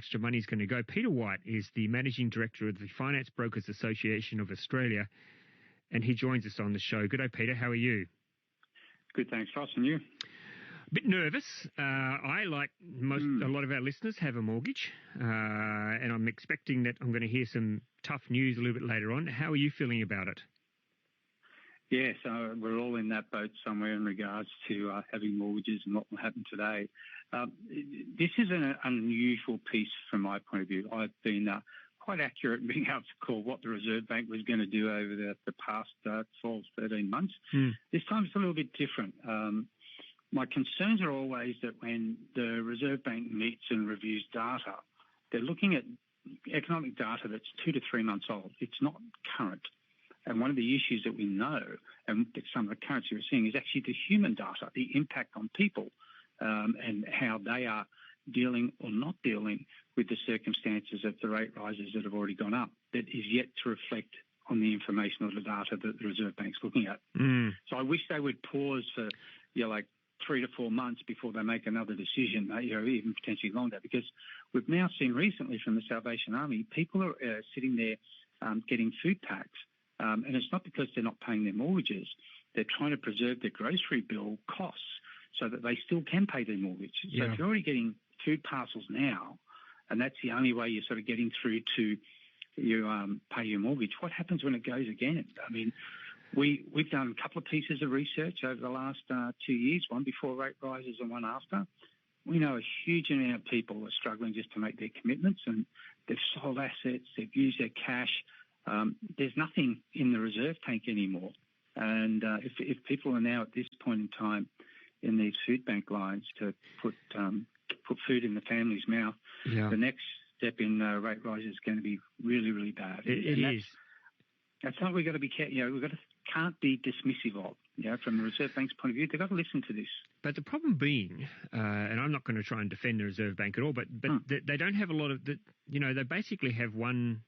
extra money is going to go. Peter White is the Managing Director of the Finance Brokers Association of Australia, and he joins us on the show. Good day, Peter. How are you? Good, thanks, Ross. And you? A bit nervous. I, like a lot of our listeners, have a mortgage, and I'm expecting that I'm going to hear some tough news a little bit later on. How are you feeling about it? Yeah, so we're all in that boat somewhere in regards to having mortgages and what will happen today. This is an unusual piece from my point of view. I've been quite accurate in being able to call what the Reserve Bank was going to do over the past 12, 13 months. This time it's a little bit different. My concerns are always that when the Reserve Bank meets and reviews data, they're looking at economic data that's 2 to 3 months old. It's not current. And one of the issues that we know, and that some of the currency we're seeing, is actually the human data, the impact on people, and how they are dealing or not dealing with the circumstances of the rate rises that have already gone up, that is yet to reflect on the information or the data that the Reserve Bank's looking at. So I wish they would pause for, 3 to 4 months before they make another decision, even potentially longer, because we've now seen recently from the Salvation Army, people are sitting there getting food packs, and it's not because they're not paying their mortgages. They're trying to preserve their grocery bill costs so that they still can pay their mortgage. So if you're already getting food parcels now, and that's the only way you're sort of getting through to pay your mortgage, what happens when it goes again? I mean, we've done a couple of pieces of research over the last 2 years, one before rate rises and one after. We know a huge amount of people are struggling just to make their commitments, and they've sold assets, they've used their cash. There's nothing in the reserve tank anymore. And if people are now at this point in time in these food bank lines to put food in the family's mouth, the next step in rate rise is going to be really, really bad. It is. That's something we've got to be can't be dismissive of. From the Reserve Bank's point of view, they've got to listen to this. But the problem being, and I'm not going to try and defend the Reserve Bank at all, but they don't have a lot of they basically have one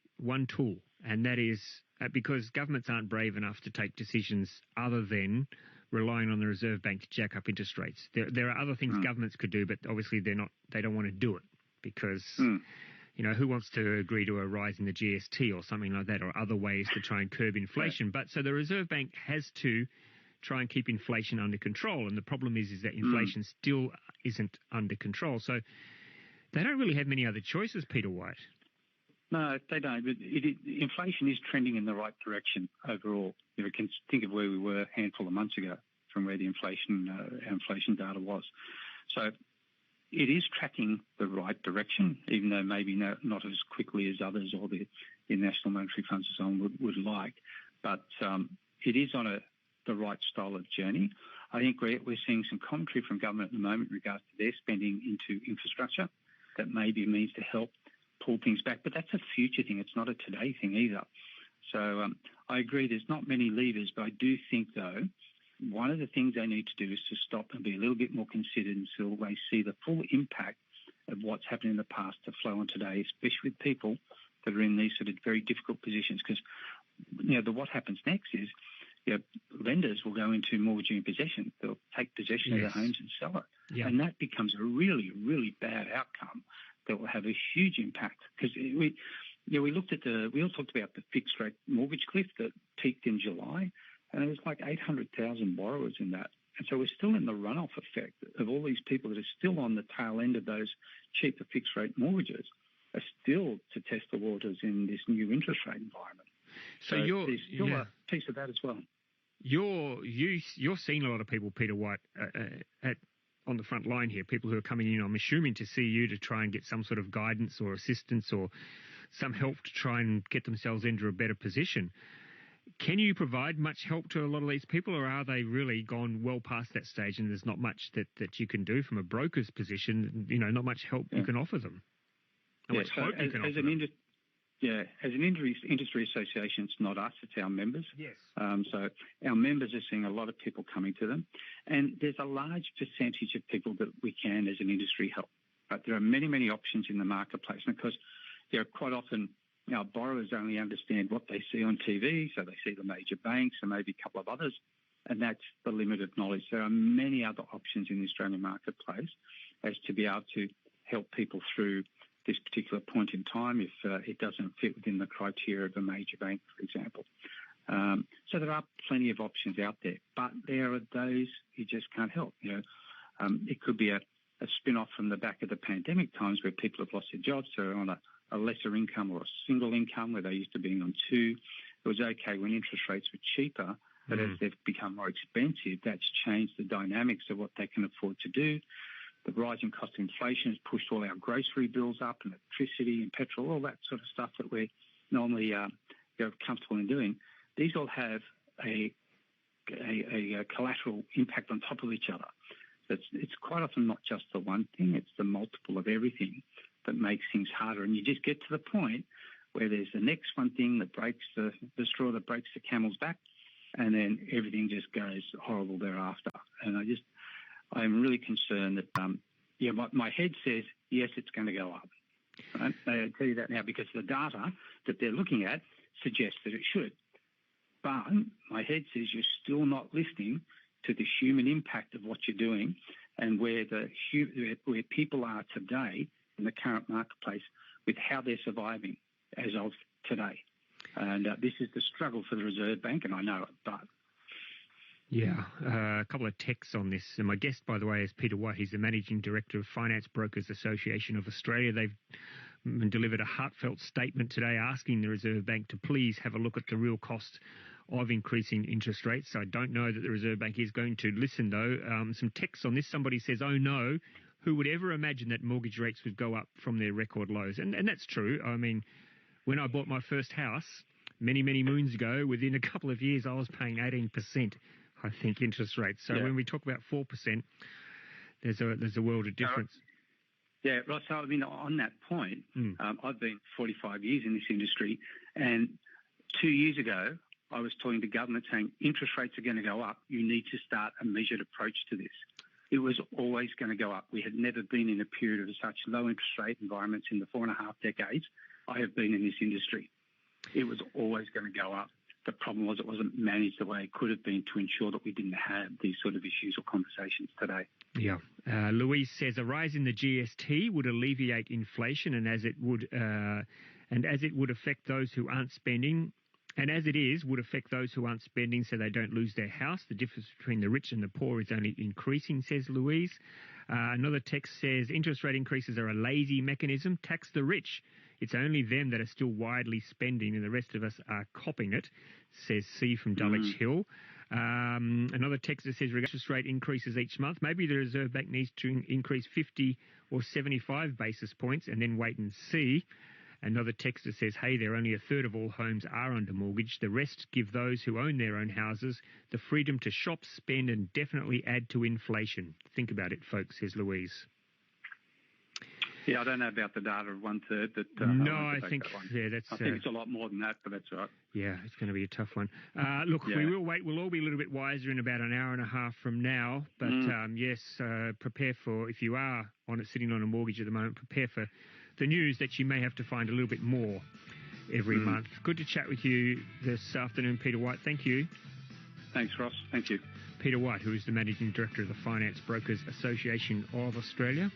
tool, and that is because governments aren't brave enough to take decisions other than relying on the Reserve Bank to jack up interest rates. There are other things governments could do, but obviously they don't want to do it because who wants to agree to a rise in the GST or something like that, or other ways to try and curb inflation? But so the Reserve Bank has to try and keep inflation under control, and the problem is that inflation still isn't under control. So they don't really have many other choices, Peter White. No, they don't. But inflation is trending in the right direction overall. You can think of where we were a handful of months ago from where the inflation data was. So it is tracking the right direction, even though maybe not as quickly as others or the International Monetary Funds and so on would like. But it is on the right style of journey. I think we're seeing some commentary from government at the moment in regards to their spending into infrastructure that maybe means to help pull things back. But that's a future thing. It's not a today thing either. So I agree there's not many levers, but I do think, though, one of the things they need to do is to stop and be a little bit more considered until they see the full impact of what's happened in the past to flow on today, especially with people that are in these sort of very difficult positions. Because, what happens next is lenders will go into mortgaging possession. They'll take possession of their homes and sell it. Yeah. And that becomes a really, really bad outcome that will have a huge impact. Because we all talked about the fixed rate mortgage cliff that peaked in July, and it was like 800,000 borrowers in that. And so we're still in the runoff effect of all these people that are still on the tail end of those cheaper fixed rate mortgages are still to test the waters in this new interest rate environment. So there's still a piece of that as well. You're seeing a lot of people, Peter White, on the front line here, people who are coming in, I'm assuming, to see you to try and get some sort of guidance or assistance or some help to try and get themselves into a better position. Can you provide much help to a lot of these people, or are they really gone well past that stage and there's not much that you can do from a broker's position, not much help you can offer them? How much hope you can offer them? As an industry association, it's not us, it's our members. Yes. So our members are seeing a lot of people coming to them, and there's a large percentage of people that we can, as an industry, help. But there are many, many options in the marketplace, and because quite often our borrowers only understand what they see on TV, so they see the major banks and maybe a couple of others, and that's the limited knowledge. There are many other options in the Australian marketplace as to be able to help people through this particular point in time if it doesn't fit within the criteria of a major bank, for example. So there are plenty of options out there, but there are those you just can't help. It could be a spin-off from the back of the pandemic times where people have lost their jobs, so on a lesser income or a single income where they used to be on two. It was okay when interest rates were cheaper, but as they've become more expensive, that's changed the dynamics of what they can afford to do. The rising cost of inflation has pushed all our grocery bills up, and electricity and petrol, all that sort of stuff that we're normally comfortable in doing. These all have a collateral impact on top of each other. So it's quite often not just the one thing, it's the multiple of everything that makes things harder. And you just get to the point where there's the next one thing that breaks the straw that breaks the camel's back, and then everything just goes horrible thereafter. And I'm really concerned that, my head says, yes, it's going to go up. Right? I tell you that now because the data that they're looking at suggests that it should. But my head says you're still not listening to the human impact of what you're doing and where people are today in the current marketplace with how they're surviving as of today. And this is the struggle for the Reserve Bank, and I know it, but... Yeah, a couple of texts on this. And my guest, by the way, is Peter White. He's the Managing Director of Finance Brokers Association of Australia. They've delivered a heartfelt statement today asking the Reserve Bank to please have a look at the real cost of increasing interest rates. I don't know that the Reserve Bank is going to listen, though. Some texts on this. Somebody says, oh, no, who would ever imagine that mortgage rates would go up from their record lows? And that's true. I mean, when I bought my first house many, many moons ago, within a couple of years, I was paying 18%. I think, interest rates. So when we talk about 4%, there's a world of difference. Yeah, Ross, I mean, on that point, I've been 45 years in this industry, and 2 years ago, I was talking to government saying interest rates are going to go up. You need to start a measured approach to this. It was always going to go up. We had never been in a period of such low interest rate environments in the 4.5 decades I have been in this industry. It was always going to go up. The problem was it wasn't managed the way it could have been to ensure that we didn't have these sort of issues or conversations today. Yeah. Louise says a rise in the GST would alleviate inflation, and as it would affect those who aren't spending, and as it is, would affect those who aren't spending so they don't lose their house. The difference between the rich and the poor is only increasing, says Louise. Another text says interest rate increases are a lazy mechanism. Tax the rich. It's only them that are still widely spending and the rest of us are copping it, says C from Dulwich Hill. Another text that says interest rate increases each month. Maybe the Reserve Bank needs to increase 50 or 75 basis points and then wait and see. Another text that says, hey, there only a third of all homes are under mortgage. The rest give those who own their own houses the freedom to shop, spend and definitely add to inflation. Think about it, folks, says Louise. Yeah, I don't know about the data of 1/3, but I think it's a lot more than that, but that's right. Yeah, it's going to be a tough one. We will wait. We'll all be a little bit wiser in about an hour and a half from now. But prepare for, if you are sitting on a mortgage at the moment, prepare for the news that you may have to find a little bit more every month. Good to chat with you this afternoon, Peter White. Thank you. Thanks, Ross. Thank you. Peter White, who is the Managing Director of the Finance Brokers Association of Australia.